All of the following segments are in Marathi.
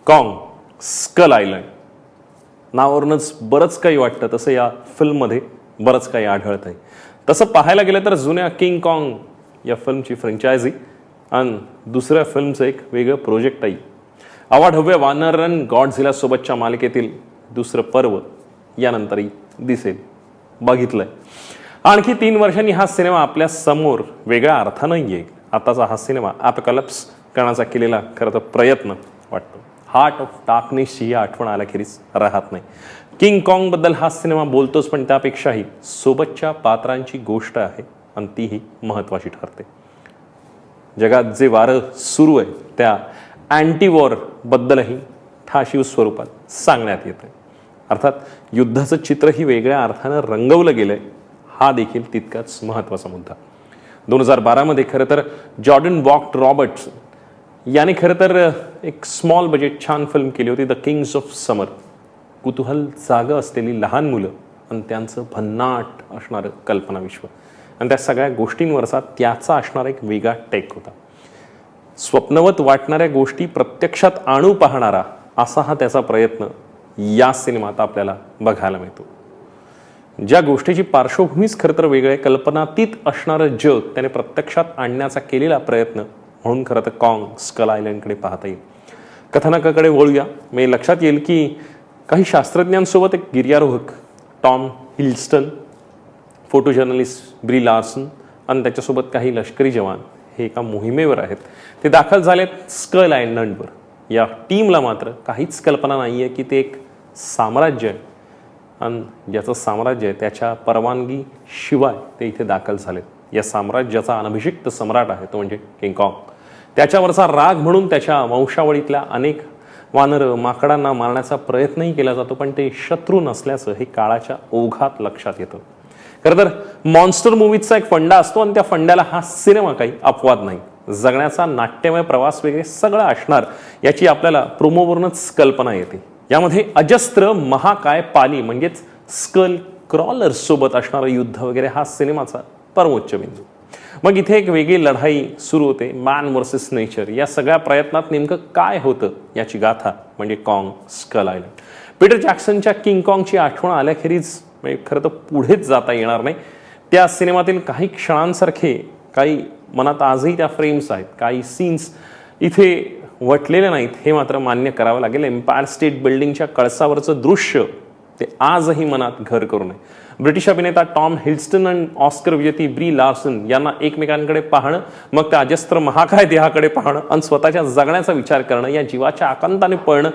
कॉंग स्कल आयलंड नावावरूनच बरंच काही वाटतं, तसं या फिल्ममध्ये बरंच काही आढळत आहे. तसं पाहायला गेलं तर जुन्या किंग कॉंग या फिल्मची फ्रँचायझी आणि दुसऱ्या फिल्मचं एक वेगळं प्रोजेक्टही अवाढव्य वानर रन गॉडझिला सोबतच्या मालिकेतील दुसरं पर्व यानंतरही दिसेल, बघितलंय. आणखी 3 वर्षांनी हा सिनेमा आपल्या समोर वेगळ्या अर्थानं येईल. आताचा हा सिनेमा ॲपोकॅलिप्स करण्याचा केलेला खरं तर प्रयत्न वाटतो. हार्ट ऑफ डार्कनेसची ही आठवण आल्याखेरीज राहत नाही. किंग कॉंगबद्दल हा सिनेमा बोलतोच, पण त्यापेक्षाही सोबतच्या पात्रांची गोष्ट आहे आणि तीही महत्त्वाची ठरते. जगात जे वारं सुरू आहे त्या अँटी वॉरबद्दलही ठाशीव स्वरूपात सांगण्यात येतं. अर्थात युद्धाचं चित्रही वेगळ्या अर्थानं रंगवलं गेलंय, हा देखील तितकाच महत्त्वाचा मुद्दा. 2012 खरं तर जॉर्डन वॉक्ट रॉबर्ट्स याने खरं तर एक स्मॉल बजेट छान फिल्म केली होती, द किंग्स ऑफ समर. कुतूहल जागं असलेली लहान मुलं आणि त्यांचं भन्नाट असणारं कल्पनाविश्व आणि त्या सगळ्या गोष्टींवरचा त्याचा असणारा एक वेगळा टेक होता. स्वप्नवत वाटणाऱ्या गोष्टी प्रत्यक्षात आणू पाहणारा असा हा त्याचा प्रयत्न या सिनेमात आपल्याला बघायला मिळतो. ज्या गोष्टीची पार्श्वभूमीच खरं तर वेगळे कल्पनातीत असणारं जग त्याने प्रत्यक्षात आणण्याचा केलेला प्रयत्न म्हणून खरं तर कॉंग स्कल आयलंडकडे पाहता येईल. कथानकाकडे वळूया. मी लक्षात येईल की काही शास्त्रज्ञांसोबत एक गिर्यारोहक Tom Hiddleston, photo journalist Brie Larson आणि त्याच्यासोबत काही लष्करी जवान हे एका मोहिमेवर आहेत. ते दाखल झालेत स्कल आयलंडवर. या टीमला मात्र काहीच कल्पना नाही आहे की ते एक साम्राज्य आहे आणि ज्याचं साम्राज्य आहे त्याच्या परवानगी शिवाय ते इथे दाखल झालेत. या साम्राज्याचा अनभिषिक्त सम्राट आहे तो म्हणजे किंग कॉंग. त्याच्यावरचा राग म्हणून त्याच्या वंशावळीतल्या अनेक वानर माकडांना मारण्याचा प्रयत्नही केला जातो, पण ते शत्रू नसल्याचं हे काळाच्या ओघात लक्षात येतं. खरं तर मॉन्स्टर मूवीजचा एक फंडा असतो आणि त्या फंड्याला हा सिनेमा काही अपवाद नाही. जगण्याचा नाट्यमय प्रवास वगैरे सगळं असणार याची आपल्याला प्रोमोवरूनच कल्पना येते. यामध्ये अजस्त्र महाकाय पाली म्हणजेच स्कल क्रॉलर्स सोबत असणारं युद्ध वगैरे हा सिनेमाचा परमोच्च बिंदू. मग इथे एक वेगळी लढाई सुरू होते, मॅन वर्सेस नेचर. या सगळ्या प्रयत्नात नेमकं काय होतं याची गाथा म्हणजे कॉंग स्कल आयलंड. पीटर जॅक्सनच्या किंग कॉंगची आठवण आल्याखेरीज खरं तर पुढेच जाता येणार नाही. त्या सिनेमातील काही क्षणांसारखे काही मनात आजही त्या फ्रेम्स आहेत, काही सीन्स इथे वटलेले नाहीत हे मात्र मान्य करावं लागेल. एम्पायर स्टेट बिल्डिंगच्या कळसावरचं दृश्य ते आजही मनात घर करू नये. ब्रिटिश अभिनेता टॉम हिल्स्टन आणि ऑस्कर विजेती ब्री लार्सन यांना एकमेकांकडे पाहणं, मग त्या अजस्त्र महाकाय देहाकडे पाहणं आणि स्वतःच्या जगण्याचा विचार करणं, या जीवाच्या आकांताने पळणं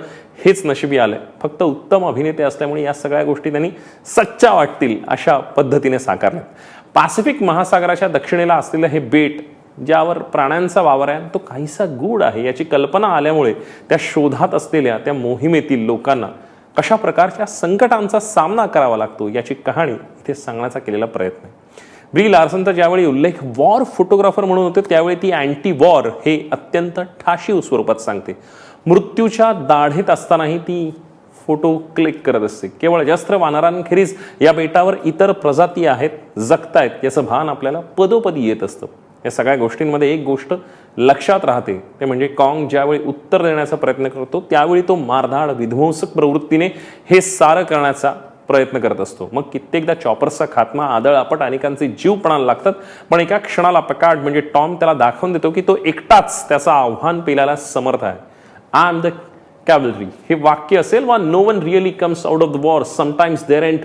हेच नशिबी आलंय. फक्त उत्तम अभिनेते असल्यामुळे या सगळ्या गोष्टी त्यांनी सच्च्या वाटतील अशा पद्धतीने साकारल्या. पॅसिफिक महासागराच्या दक्षिणेला असलेलं हे बेट ज्यावर प्राण्यांचा वावर आहे तो काहीसा गूढ आहे याची कल्पना आल्यामुळे त्या शोधात असलेल्या त्या मोहिमेतील लोकांना कशा प्रकारच्या संकटांचा सामना करावा लागतो याची कहाणी इथे सांगण्याचा केलेला प्रयत्न आहे. ब्री लार्सन तर ज्यावेळी उल्लेख वॉर फोटोग्राफर म्हणून होते त्यावेळी ती अँटी वॉर हे अत्यंत ठाशीव स्वरूपात सांगते. मृत्यूच्या दाढेत असतानाही ती फोटो क्लिक करत असते. केवळ अजस्त्र वानरांखेरीज या बेटावर इतर प्रजाती आहेत, जगतायत याचं भान आपल्याला पदोपदी येत असतं. या सगळ्या गोष्टींमध्ये एक गोष्ट लक्षात राहते ते म्हणजे कॉंग ज्यावेळी उत्तर देण्याचा प्रयत्न करतो त्यावेळी तो मारधाड विध्वंसक प्रवृत्तीने हे सारं करण्याचा प्रयत्न करत असतो. मग कित्येकदा चॉपर्सचा खात्मा, आदळआपट अनेकांचे जीव पणाला लागतात, पण एका क्षणाला पकाड म्हणजे टॉम त्याला दाखवून देतो की तो एकटाच त्याचं आव्हान पेलायला समर्थ आहे. आय एम द कॅव्हलरी हे वाक्य असेल वा no one really comes out of the war, sometimes there and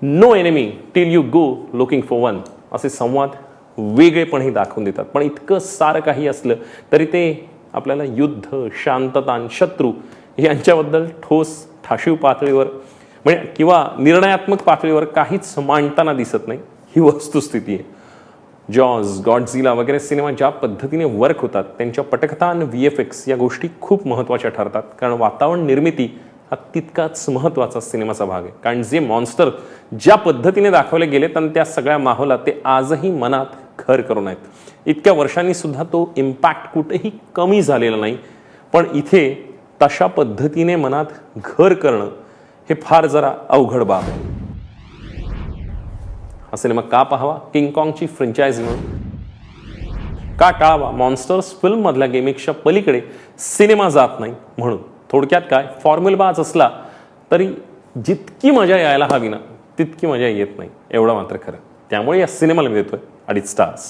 no enemy till you go looking for one, असे संवाद वेगळेपणही दाखवून देतात. पण इतकं सारं काही असलं तरी ते आपल्याला युद्ध, शांतता, शत्रू यांच्याबद्दल ठोस ठाशीव पातळीवर म्हणजे किंवा निर्णयात्मक पातळीवर काहीच मांडताना दिसत नाही, ही वस्तुस्थिती आहे. जॉज, गॉडझिला वगैरे सिनेमा ज्या पद्धतीने वर्क होतात त्यांच्या पटकथा आणि VFX या गोष्टी खूप महत्त्वाच्या ठरतात, कारण वातावरण निर्मिती हा तितकाच महत्त्वाचा सिनेमाचा भाग आहे. कारण जे मॉन्स्टर ज्या पद्धतीने दाखवले गेलेत आणि त्या सगळ्या माहोलात ते आजही मनात घर करून आहेत. इतक्या वर्षांनी सुद्धा तो इम्पॅक्ट कुठेही कमी झालेला नाही, पण इथे तशा पद्धतीने मनात घर करणं हे फार जरा अवघड बाब आहे. हा सिनेमा का पाहावा? किंग कॉंगची फ्रँचायझी म्हणून का टाळावा? मॉन्स्टर्स फिल्ममधल्या गेमिक्सच्या पलीकडे सिनेमा जात नाही म्हणून. थोडक्यात काय, फॉर्म्युलाबाज असला तरी जितकी मजा यायला हवी ना तितकी मजा येत नाही, एवढं मात्र खरं. त्यामुळे या सिनेमाला मी देतोय 2.5 स्टार्स.